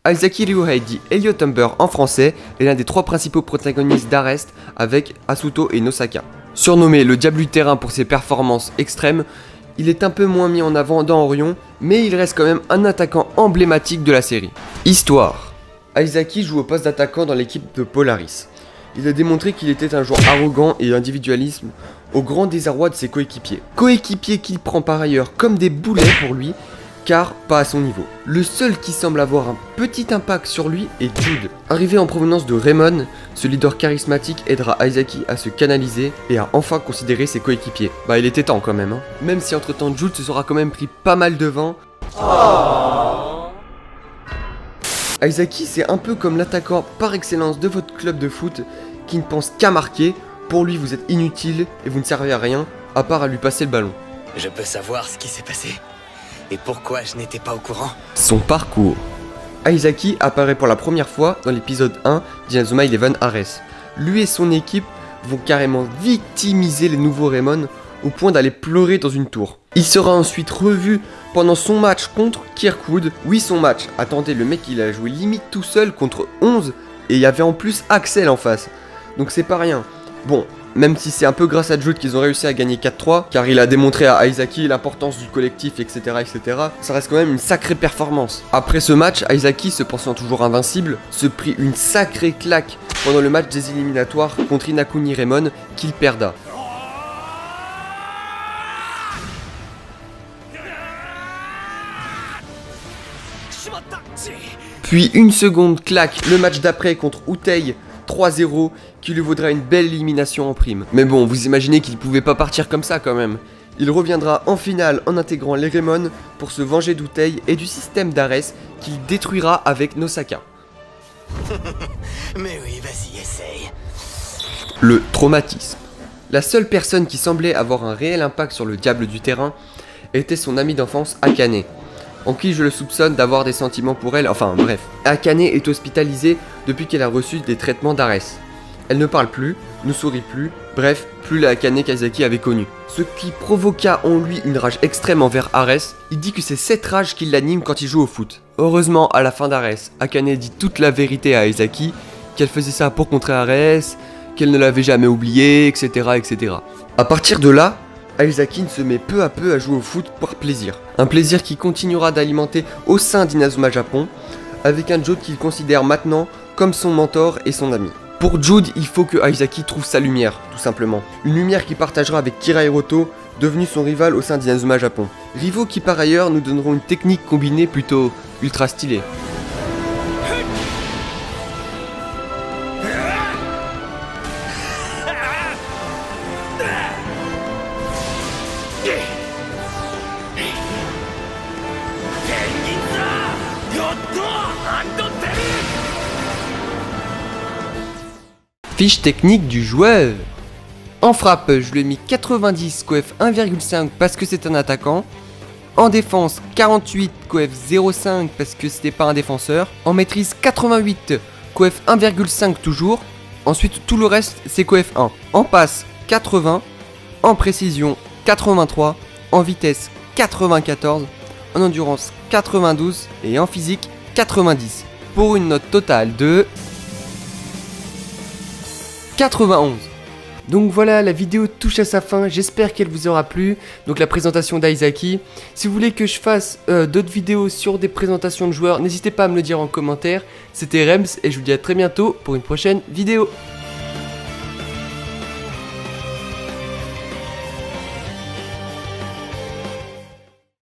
Aizaki Ryuhei, dit Elliot Humber en français, est l'un des 3 principaux protagonistes d'Arrest avec Asuto et Nosaka. Surnommé le diable du terrain pour ses performances extrêmes, il est un peu moins mis en avant dans Orion, mais il reste quand même un attaquant emblématique de la série. Histoire. Aizaki joue au poste d'attaquant dans l'équipe de Polaris. Il a démontré qu'il était un joueur arrogant et individualisme, au grand désarroi de ses coéquipiers. Coéquipiers qu'il prend par ailleurs comme des boulets pour lui, car pas à son niveau. Le seul qui semble avoir un petit impact sur lui est Jude. Arrivé en provenance de Raymond, ce leader charismatique aidera Aizaki à se canaliser et à enfin considérer ses coéquipiers. Bah il était temps quand même, hein. Même si entre temps Jude se sera quand même pris pas mal de vent. Aizaki c'est un peu comme l'attaquant par excellence de votre club de foot qui ne pense qu'à marquer. Pour lui vous êtes inutile et vous ne servez à rien à part à lui passer le ballon. Je peux savoir ce qui s'est passé? Et pourquoi je n'étais pas au courant? Son parcours. Aizaki apparaît pour la première fois dans l'épisode 1 d'Inazuma Eleven Ares. Lui et son équipe vont carrément victimiser les nouveaux Raymond au point d'aller pleurer dans une tour. Il sera ensuite revu pendant son match contre Kirkwood. Oui, son match. Attendez, le mec il a joué limite tout seul contre 11 et il y avait en plus Axel en face. Donc c'est pas rien. Bon, même si c'est un peu grâce à Jude qu'ils ont réussi à gagner 4-3, car il a démontré à Aizaki l'importance du collectif, etc., etc., ça reste quand même une sacrée performance. Après ce match, Aizaki, se pensant toujours invincible, se prit une sacrée claque pendant le match des éliminatoires contre Inakuni Raymond, qu'il perda. Puis une seconde claque, le match d'après contre Utei, 3-0, qui lui vaudra une belle élimination en prime. Mais bon, vous imaginez qu'il pouvait pas partir comme ça quand même. Il reviendra en finale en intégrant les Raymond pour se venger d'Utei et du système d'Ares qu'il détruira avec Nosaka. Mais oui, vas-y, essaye. Le traumatisme. La seule personne qui semblait avoir un réel impact sur le diable du terrain était son ami d'enfance Akane, en qui je le soupçonne d'avoir des sentiments pour elle, enfin bref. Akane est hospitalisée depuis qu'elle a reçu des traitements d'Ares. Elle ne parle plus, ne sourit plus, bref, plus la Akane qu'Aizaki avait connue. Ce qui provoqua en lui une rage extrême envers Ares. Il dit que c'est cette rage qui l'anime quand il joue au foot. Heureusement, à la fin d'Ares, Akane dit toute la vérité à Aizaki, qu'elle faisait ça pour contrer Ares, qu'elle ne l'avait jamais oublié, etc., etc. À partir de là, Aizaki se met peu à peu à jouer au foot par plaisir. Un plaisir qui continuera d'alimenter au sein d'Inazuma Japon, avec un Jude qu'il considère maintenant comme son mentor et son ami. Pour Jude, il faut que Aizaki trouve sa lumière, tout simplement. Une lumière qu'il partagera avec Kira Hiroto, devenu son rival au sein d'Inazuma Japon. Rivaux qui par ailleurs nous donneront une technique combinée plutôt ultra stylée. Fiche technique du joueur. En frappe, je lui ai mis 90, coef 1,5 parce que c'est un attaquant. En défense, 48, coef 0,5 parce que c'était pas un défenseur. En maîtrise, 88, coef 1,5 toujours. Ensuite, tout le reste, c'est coef 1. En passe, 80. En précision, 83. En vitesse, 94. En endurance, 92. Et en physique, 90. Pour une note totale de 91. Donc voilà, la vidéo touche à sa fin, j'espère qu'elle vous aura plu. Donc la présentation d'Aizaki. Si vous voulez que je fasse d'autres vidéos sur des présentations de joueurs, n'hésitez pas à me le dire en commentaire. C'était Rems et je vous dis à très bientôt pour une prochaine vidéo.